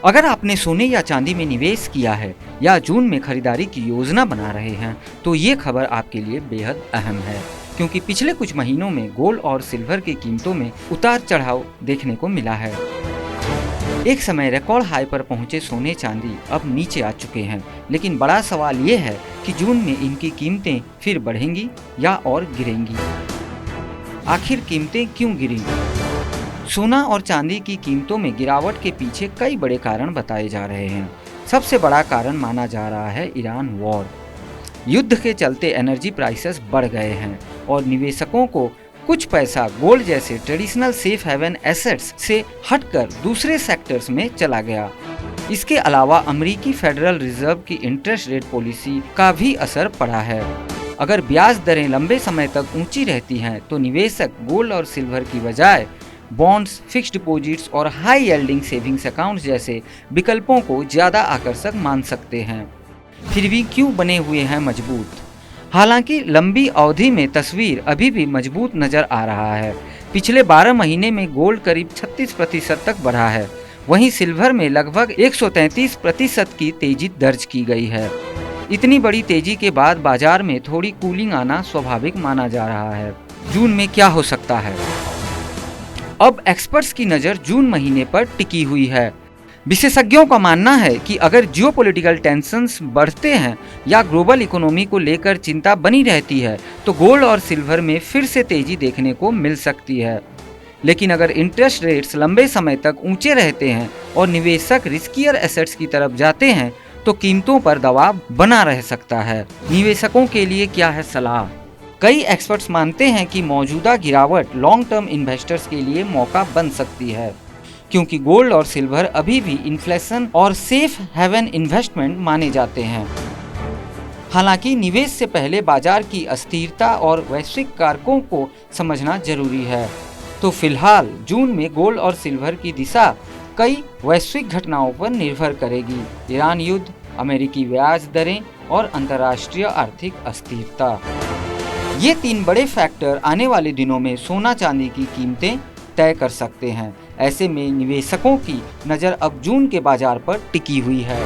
अगर आपने सोने या चांदी में निवेश किया है या जून में खरीदारी की योजना बना रहे हैं तो ये खबर आपके लिए बेहद अहम है, क्योंकि पिछले कुछ महीनों में गोल्ड और सिल्वर की कीमतों में उतार चढ़ाव देखने को मिला है। एक समय रिकॉर्ड हाई पर पहुंचे सोने चांदी अब नीचे आ चुके हैं, लेकिन बड़ा सवाल ये है कि जून में इनकी कीमतें फिर बढ़ेंगी या और गिरेंगी। आखिर कीमतें क्यों गिरी? सोना और चांदी की कीमतों में गिरावट के पीछे कई बड़े कारण बताए जा रहे हैं। सबसे बड़ा कारण माना जा रहा है ईरान वॉर। युद्ध के चलते एनर्जी प्राइसेस बढ़ गए हैं और निवेशकों को कुछ पैसा गोल्ड जैसे ट्रेडिशनल सेफ हेवन एसेट्स से हटकर दूसरे सेक्टर्स में चला गया। इसके अलावा अमेरिकी फेडरल रिजर्व की इंटरेस्ट रेट पॉलिसी का भी असर पड़ा है। अगर ब्याज दरें लंबे समय तक ऊंची रहती हैं तो निवेशक गोल्ड और सिल्वर की बजाय बॉन्ड्स, फिक्स्ड डिपॉजिट्स और हाई यील्डिंग सेविंग्स अकाउंट्स जैसे विकल्पों को ज़्यादा आकर्षक मान सकते हैं। फिर भी क्यों बने हुए हैं मजबूत? हालांकि लंबी अवधि में तस्वीर अभी भी मजबूत नजर आ रहा है। पिछले 12 महीने में गोल्ड करीब 36% तक बढ़ा है, वहीं सिल्वर में लगभग 133% की तेजी दर्ज की गई है। इतनी बड़ी तेजी के बाद बाजार में थोड़ी कूलिंग आना स्वाभाविक माना जा रहा है। जून में क्या हो सकता है? अब एक्सपर्ट्स की नज़र जून महीने पर टिकी हुई है। विशेषज्ञों का मानना है कि अगर जियोपॉलिटिकल टेंशन्स बढ़ते हैं या ग्लोबल इकोनॉमी को लेकर चिंता बनी रहती है तो गोल्ड और सिल्वर में फिर से तेजी देखने को मिल सकती है। लेकिन अगर इंटरेस्ट रेट्स लंबे समय तक ऊंचे रहते हैं और निवेशक रिस्कियर एसेट्स की तरफ जाते हैं तो कीमतों पर दबाव बना रह सकता है। निवेशकों के लिए क्या है सलाह? कई एक्सपर्ट्स मानते हैं कि मौजूदा गिरावट लॉन्ग टर्म इन्वेस्टर्स के लिए मौका बन सकती है, क्योंकि गोल्ड और सिल्वर अभी भी इन्फ्लेशन और सेफ हेवन इन्वेस्टमेंट माने जाते हैं। हालांकि निवेश से पहले बाजार की अस्थिरता और वैश्विक कारकों को समझना जरूरी है। तो फिलहाल जून में गोल्ड और सिल्वर की दिशा कई वैश्विक घटनाओं पर निर्भर करेगी। ईरान युद्ध, अमेरिकी ब्याज दरें और अंतर्राष्ट्रीय आर्थिक अस्थिरता। ये 3 बड़े फैक्टर आने वाले दिनों में सोना चांदी की कीमतें तय कर सकते हैं। ऐसे में निवेशकों की नज़र अब जून के बाजार पर टिकी हुई है।